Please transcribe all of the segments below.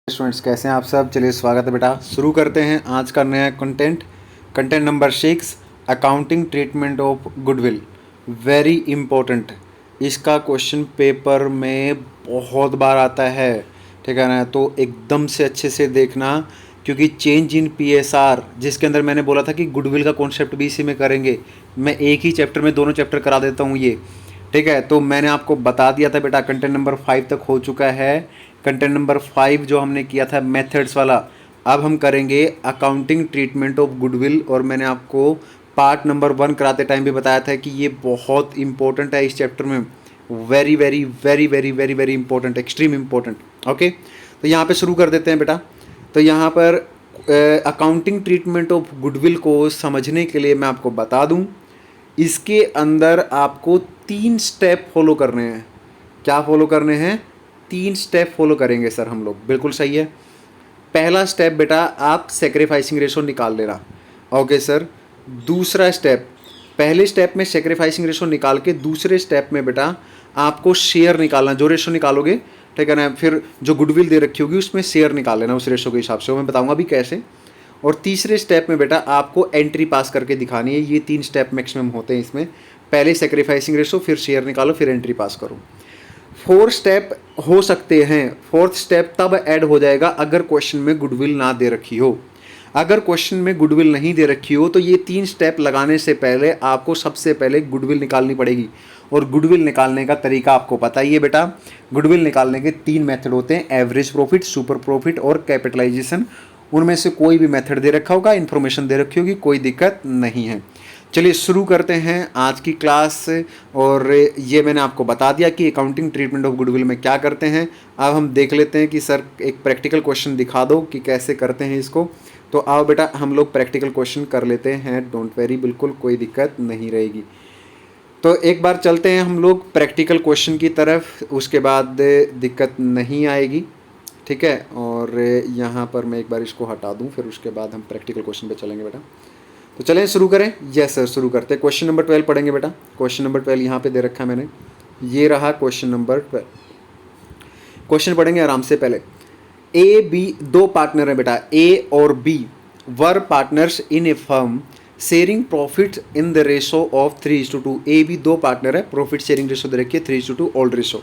Students कैसे हैं आप सब। चलिए स्वागत है बेटा। शुरू करते हैं आज का नया content number 6 accounting treatment of goodwill. Very important, इसका क्वेश्चन पेपर में बहुत बार आता है, ठीक है ना। तो एकदम से अच्छे से देखना, क्योंकि चेंज इन PSR जिसके अंदर मैंने बोला था कि गुडविल का कॉन्सेप्ट भी इसी में करेंगे, मैं एक ही चैप्टर में दोनों चैप्टर करा देता हूँ ये, ठीक है। तो मैंने आपको बता दिया था बेटा कंटेंट नंबर 5 तक हो चुका है। कंटेंट नंबर 5 जो हमने किया था मेथड्स वाला, अब हम करेंगे अकाउंटिंग ट्रीटमेंट ऑफ गुडविल। और मैंने आपको पार्ट नंबर 1 कराते टाइम भी बताया था कि ये बहुत इंपॉर्टेंट है इस चैप्टर में, very very very very very very important, extreme important. Okay, तो यहाँ पे शुरू कर देते हैं बेटा। तो यहाँ पर अकाउंटिंग ट्रीटमेंट ऑफ गुडविल को समझने के लिए मैं आपको बता दूँ, इसके अंदर आपको 3 स्टेप फॉलो करने हैं। क्या फॉलो करने हैं? 3 स्टेप फॉलो करेंगे सर हम लोग, बिल्कुल सही है। पहला स्टेप बेटा आप सेक्रीफाइसिंग रेशो निकाल लेना। Okay sir. दूसरा स्टेप, पहले स्टेप में सेक्रीफाइसिंग रेशो निकाल के दूसरे स्टेप में बेटा आपको शेयर निकालना। जो रेशो निकालोगे, ठीक है ना, फिर जो गुडविल दे रखी होगी उसमें शेयर निकाल लेना उस रेशो के हिसाब से, वो मैं बताऊंगा भी कैसे। और तीसरे स्टेप में बेटा आपको एंट्री पास करके दिखानी है। ये 3 स्टेप मैक्सिमम होते हैं इसमें, पहले सेक्रीफाइसिंग रेशो, फिर शेयर निकालो, फिर एंट्री पास करो। 4 स्टेप हो सकते हैं, 4th स्टेप तब ऐड हो जाएगा अगर क्वेश्चन में गुडविल ना दे रखी हो। अगर क्वेश्चन में गुडविल नहीं दे रखी हो तो ये 3 स्टेप लगाने से पहले आपको सबसे पहले गुडविल निकालनी पड़ेगी। और गुडविल निकालने का तरीका आपको पता ही है बेटा। गुडविल निकालने के 3 मेथड होते हैं, एवरेज प्रॉफिट, सुपर प्रॉफिट और कैपिटलाइजेशन। उनमें से कोई भी मेथड दे रखा होगा, इन्फॉर्मेशन दे रखी होगी, कोई दिक्कत नहीं है। चलिए शुरू करते हैं आज की क्लास। और ये मैंने आपको बता दिया कि अकाउंटिंग ट्रीटमेंट ऑफ गुडविल में क्या करते हैं। अब हम देख लेते हैं कि सर एक प्रैक्टिकल क्वेश्चन दिखा दो कि कैसे करते हैं इसको। तो आओ बेटा हम लोग प्रैक्टिकल क्वेश्चन कर लेते हैं, डोंट वेरी, बिल्कुल कोई दिक्कत नहीं रहेगी। तो एक बार चलते हैं हम लोग प्रैक्टिकल क्वेश्चन की तरफ, उसके बाद दिक्कत नहीं आएगी, ठीक है। और यहाँ पर मैं एक बार इसको हटा दूँ, फिर उसके बाद हम प्रैक्टिकल क्वेश्चन पे चलेंगे बेटा। तो चलें शुरू करें। यस सर, शुरू करते हैं। क्वेश्चन नंबर 12 पढ़ेंगे बेटा। क्वेश्चन नंबर 12 यहाँ पे दे रखा है मैंने, ये रहा क्वेश्चन नंबर 12। क्वेश्चन पढ़ेंगे आराम से। पहले ए बी, 2 पार्टनर है बेटा, ए और B were partners in a firm sharing profit in the ratio of 3:2। A B 2 partner है, प्रॉफिट शेयरिंग रेशो दे रखी है 3:2 old ratio.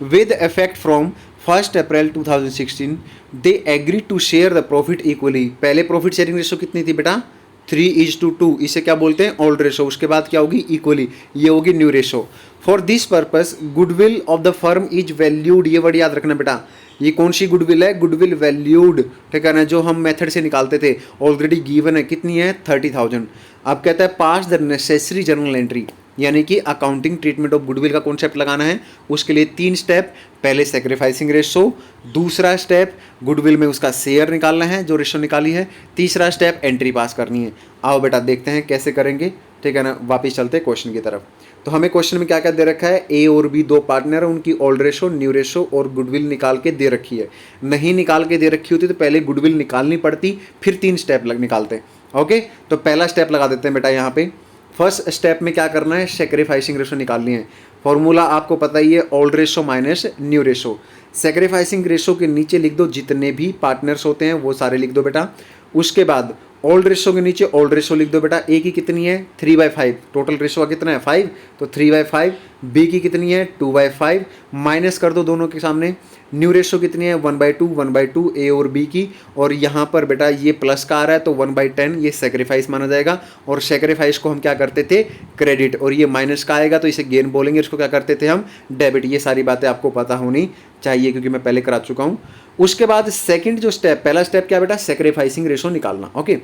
With effect from 1 April 2016 they agree to share the profit equally. पहले profit sharing ratio कितनी थी बेटा? 3:2। इसे क्या बोलते हैं? Old ratio. उसके बाद क्या होगी? इक्वली, ये होगी new ratio. For this purpose goodwill of the firm is valued. ये वर्ड याद रखना बेटा, ये कौन सी गुडविल है? गुडविल वैल्यूड, ठीक है ना, जो हम मेथड से निकालते थे, ऑलरेडी गिवन है। कितनी है? 30,000। अब कहता है पास द नेसेसरी जर्नल एंट्री, यानी कि अकाउंटिंग ट्रीटमेंट ऑफ गुडविल का कॉन्सेप्ट लगाना है। उसके लिए 3 स्टेप, पहले सेक्रीफाइसिंग रेशो, दूसरा स्टेप गुडविल में उसका शेयर निकालना है जो रेशो निकाली है, तीसरा स्टेप एंट्री पास करनी है। आओ बेटा देखते हैं कैसे करेंगे, ठीक है ना। वापिस चलते हैं क्वेश्चन की तरफ। तो हमें क्वेश्चन में क्या क्या दे रखा है? ए और बी 2 पार्टनर है, उनकी ओल्ड रेशो, न्यू रेशो और गुडविल निकाल के दे रखी है। नहीं निकाल के दे रखी होती तो पहले गुडविल निकालनी पड़ती, फिर 3 स्टेप निकालते हैं। ओके, तो पहला स्टेप लगा देते हैं बेटा यहाँ पे। फर्स्ट स्टेप में क्या करना है? सेक्रीफाइसिंग रेशो निकालनी है। फॉर्मूला आपको पता ही है, old ratio minus new ratio. Sacrificing ratio के नीचे लिख दो जितने भी पार्टनर्स होते हैं वो सारे लिख दो बेटा। उसके बाद ओल्ड रेशो के नीचे ओल्ड रेशो लिख दो बेटा। ए की कितनी है? 3/5। टोटल रेशो का कितना है? 5, तो 3/5। बी की कितनी है? 2/5। माइनस कर दो दोनों के सामने। न्यू रेशो कितनी है? 1/2, 1/2 ए और बी की। और यहाँ पर बेटा ये प्लस का आ रहा है तो 1/10 ये सेक्रीफाइस माना जाएगा। और सेक्रीफाइस को हम क्या करते थे? क्रेडिट। और ये माइनस का आएगा तो इसे गेन बोलेंगे, इसको क्या करते थे हम? डेबिट। ये सारी बातें आपको पता होनी चाहिए क्योंकि मैं पहले करा चुका हूँ। उसके बाद सेकंड जो स्टेप, पहला स्टेप क्या बेटा? सेक्रीफाइसिंग रेशो निकालना। ओके,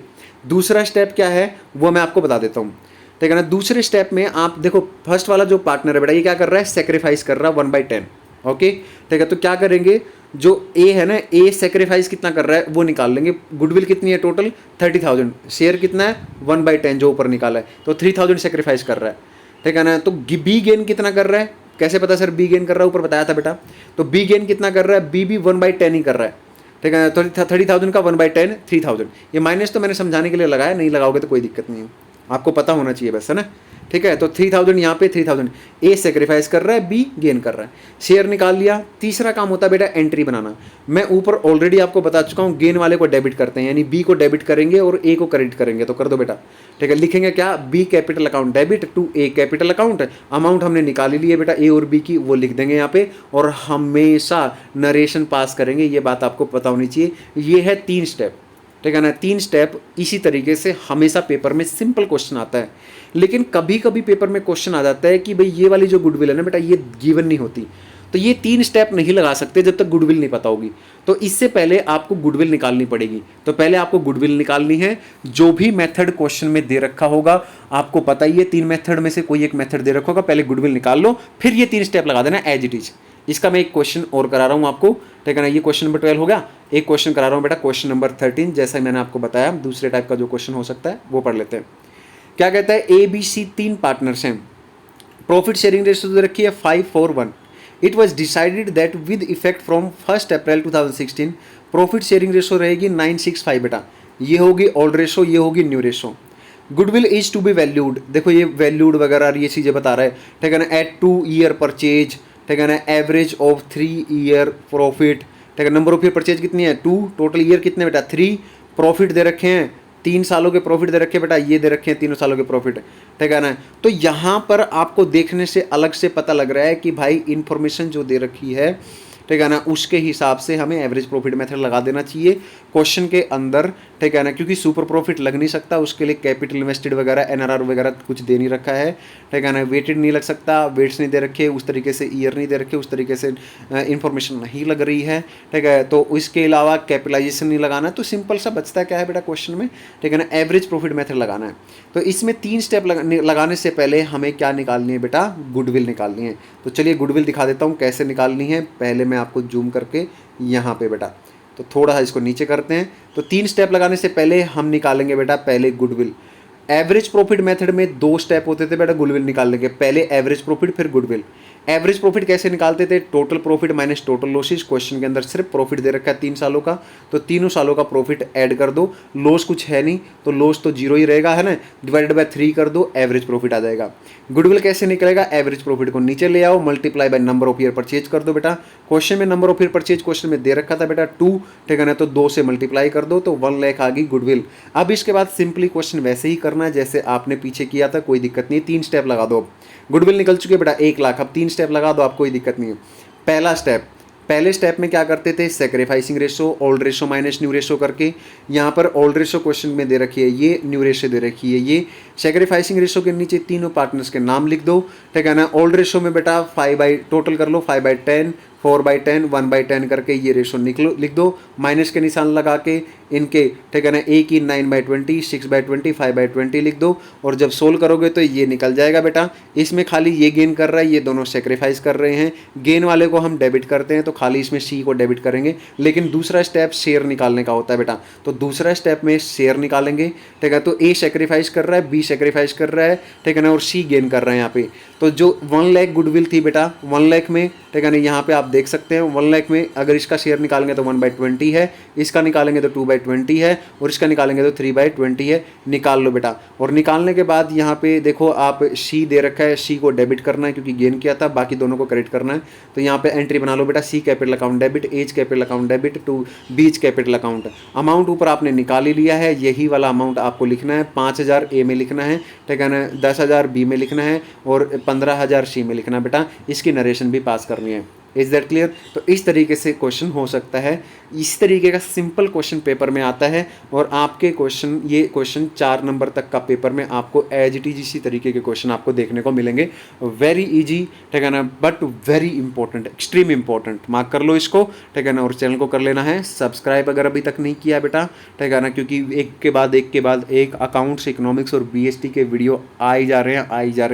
दूसरा स्टेप क्या है वो मैं आपको बता देता हूँ, ठीक है ना। दूसरे स्टेप में आप देखो, फर्स्ट वाला जो पार्टनर है बेटा ये क्या कर रहा है? सेक्रीफाइस कर रहा है 1/10। ओके, ठीक है। तो क्या करेंगे, जो ए है ना, ए सेक्रीफाइस कितना कर रहा है वो निकाल लेंगे। गुडविल कितनी है टोटल? 30,000। शेयर कितना है? 1/10 जो ऊपर निकाला है, तो 3,000 सेक्रीफाइस कर रहा है, ठीक है ना। तो बी गेन कितना कर रहा है? कैसे पता सर बी गेन कर रहा है? ऊपर बताया था बेटा। तो बी गेन कितना कर रहा है? बी भी 1/10 ही कर रहा है, ठीक है। तो 30,000 का 1/10 3,000। ये माइनस तो मैंने समझाने के लिए लगाया, नहीं लगाओगे तो कोई दिक्कत नहीं है, आपको पता होना चाहिए बस, है ना। ठीक है। तो 3000 यहाँ पे 3000, ए सेक्रीफाइस कर रहा है, बी गेन कर रहा है, शेयर निकाल लिया। तीसरा काम होता है बेटा एंट्री बनाना। मैं ऊपर ऑलरेडी आपको बता चुका हूँ, गेन वाले को डेबिट करते हैं, यानी बी को डेबिट करेंगे और ए को क्रेडिट करेंगे। तो कर दो बेटा, ठीक है। लिखेंगे क्या, B capital account debit to A capital account. Amount हमने निकाल ही ली है बेटा ए और बी की, वो लिख देंगे यहाँ पे, और हमेशा नरेशन पास करेंगे। ये बात आपको पता होनी चाहिए। ये है 3 स्टेप, ठीक है ना, 3 स्टेप। इसी तरीके से हमेशा पेपर में सिंपल क्वेश्चन आता है। लेकिन कभी कभी पेपर में क्वेश्चन आ जाता है कि भाई ये वाली जो गुडविल है ना बेटा, ये गिवन नहीं होती, तो ये 3 स्टेप नहीं लगा सकते जब तक गुडविल नहीं पता होगी। तो इससे पहले आपको गुडविल निकालनी पड़ेगी। तो पहले आपको गुडविल निकालनी है। जो भी मेथड क्वेश्चन में दे रखा होगा, आपको पता ही है 3 मेथड में से कोई एक मेथड दे रखा होगा, पहले गुडविल निकाल लो, फिर ये 3 स्टेप लगा देना एज इट इज। इसका मैं एक क्वेश्चन और करा रहा हूँ आपको, ठीक है ना। ये क्वेश्चन नंबर 12 हो गया। एक क्वेश्चन करा रहा हूँ बेटा, क्वेश्चन नंबर 13। जैसा मैंने आपको बताया, दूसरे टाइप का जो क्वेश्चन हो सकता है वो पढ़ लेते हैं। क्या कहता है, ए बी सी 3 पार्टनर्स हैं, प्रॉफिट शेयरिंग रेशियो दे रखी है 5:4:1। It was decided that with effect from 1 April 2016 profit sharing ratio रहेगी 9:6:5 बेटा। ये होगी ओल्ड रेशो, ये होगी new ratio. Goodwill is to be valued, देखो ये वैल्यूड वगैरह ये चीज़ें बता रहा है, ठीक है ना। एट 2 ईयर परचेज, ठीक है ना। एवरेज ऑफ 3 ईयर प्रॉफिट, ठीक है। नंबर ऑफ ईयर परचेज कितनी है 2, टोटल ईयर कितने बेटा 3, प्रॉफिट दे रखे हैं 3 सालों के प्रॉफिट दे रखे बेटा, ये दे रखे हैं 3 सालों के प्रॉफिट, ठीक है ना। तो यहाँ पर आपको देखने से अलग से पता लग रहा है कि भाई इंफॉर्मेशन जो दे रखी है, ठीक है ना, उसके हिसाब से हमें एवरेज प्रॉफिट मेथड लगा देना चाहिए क्वेश्चन के अंदर, ठीक है ना। क्योंकि सुपर प्रॉफिट लग नहीं सकता, उसके लिए कैपिटल इन्वेस्टेड वगैरह एनआरआर वगैरह कुछ दे नहीं रखा है, ठीक है ना। वेटेड नहीं लग सकता, वेट्स नहीं दे रखे, उस तरीके से ईयर नहीं दे रखे, उस तरीके से इंफॉर्मेशन नहीं लग रही है, ठीक है। तो इसके अलावा कैपिटलाइजेशन नहीं लगाना, तो सिंपल सा बचता क्या है बेटा क्वेश्चन में, ठीक है ना, एवरेज प्रॉफिट मेथड लगाना है। तो इसमें 3 स्टेप लगाने से पहले हमें क्या निकालनी है बेटा, गुडविल निकालनी है। तो चलिए गुडविल दिखा देता हूँ कैसे निकालनी है। पहले मैं आपको जूम करके यहाँ पे बेटा, तो थोड़ा सा इसको नीचे करते हैं। तो 3 स्टेप लगाने से पहले हम निकालेंगे बेटा पहले गुडविल। एवरेज प्रॉफिट मेथड में 2 स्टेप होते थे बेटा गुडविल निकालने के, पहले एवरेज प्रॉफिट फिर गुडविल। एवरेज प्रॉफिट कैसे निकालते थे, total profit minus total losses. Question के अंदर सिर्फ प्रॉफिट दे रखा है 3 सालों का, तो 3 सालों का प्रॉफिट ऐड कर दो, लॉस कुछ है नहीं तो लॉस तो 0 ही रहेगा, है ना, डिवाइडेड बाय 3 कर दो, एवरेज प्रॉफिट आ जाएगा। गुडविल कैसे निकलेगा, एवरेज प्रॉफिट को नीचे ले आओ, multiply by number of year purchase कर दो बेटा। क्वेश्चन में number of year purchase question में दे रखा था बेटा 2, ठीक है ना, तो 2 से मल्टीप्लाई कर दो तो 1 लाख आ गई गुडविल। अब इसके बाद सिंपली क्वेश्चन वैसे ही करना है जैसे आपने पीछे किया था, कोई दिक्कत नहीं, 3 स्टेप लगा दो। गुडविल निकल चुके बेटा 1 लाख, अब 3 स्टेप लगा दो, आप कोई दिक्कत नहीं है। पहला स्टेप, पहले स्टेप में क्या करते थे, sacrificing ratio, old ratio minus new ratio करके। यहाँ पर ओल्ड रेशो क्वेश्चन में दे रखी है ये, न्यू रेशो दे रखी है ये। सेक्रीफाइसिंग रेशो के नीचे तीनों पार्टनर्स के नाम लिख दो, ठीक है ना। ओल्ड रेशो में बेटा 5 टोटल कर लो, 5/10, 4/10, 1/10 करके ये रेशो लिख दो, माइनस के निशान लगा के इनके, ठीक है ना। ए की 9/20, 6/20, 5/20 लिख दो, और जब सोल्व करोगे तो ये निकल जाएगा बेटा। इसमें खाली ये गेन कर रहा है, ये दोनों सेक्रीफाइस कर रहे हैं, गेन वाले को हम डेबिट करते हैं तो खाली इसमें सी को डेबिट करेंगे। लेकिन दूसरा स्टेप शेयर निकालने का होता है बेटा, तो दूसरा स्टेप में शेयर निकालेंगे, ठीक है। तो ए सेक्रीफाइस कर रहा है, बी सेक्रीफाइस कर रहा है, ठीक है ना, और सी गेन कर रहा है यहाँ पे। तो जो 1 लाख गुडविल थी बेटा, 1 लाख में, ठीक है ना, यहाँ पे आप देख सकते हैं 1 लाख में अगर इसका शेयर निकालेंगे तो 1/20 है, इसका निकालेंगे तो 2/20 है, और इसका निकालेंगे तो 3/20 है। निकाल लो बेटा। और निकालने के बाद यहाँ पे देखो आप सी दे रखा है, सी को डेबिट करना है क्योंकि गेन किया था, बाकी दोनों को क्रेडिट करना है। तो यहाँ पे एंट्री बना लो बेटा, see capital account debit, as capital account debit to बीच कैपिटल अकाउंट। अमाउंट ऊपर आपने निकाल ही लिया है, यही वाला अमाउंट आपको लिखना है। 5000 ए में लिखना है, ठीक है ना, 10,000 बी में लिखना है, और 15,000 सी में लिखना है बेटा। इसकी नरेशन भी पास करनी है। Is that clear. तो इस तरीके से क्वेश्चन हो सकता है, इस तरीके का सिंपल क्वेश्चन पेपर में आता है। और आपके क्वेश्चन, ये क्वेश्चन 4 नंबर तक का पेपर में आपको एज इट इज इसी तरीके के क्वेश्चन आपको देखने को मिलेंगे। वेरी इजी, ठीक है ना, but very important, extreme important. Mark कर लो इसको, ठीक है ना। और चैनल को कर लेना है सब्सक्राइब अगर अभी तक नहीं किया बेटा, ठीक है ना, क्योंकि एक के बाद एक अकाउंट्स, इकोनॉमिक्स और बीएसटी के वीडियो आ ही जा रहे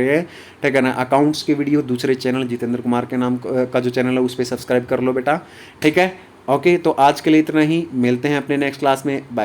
हैं, ठीक है ना। अकाउंट्स के वीडियो दूसरे चैनल जितेंद्र कुमार के नाम का जो चैनल है उस पर सब्सक्राइब कर लो बेटा, ठीक है। ओके, तो आज के लिए इतना ही, मिलते हैं अपने नेक्स्ट क्लास में, बाय।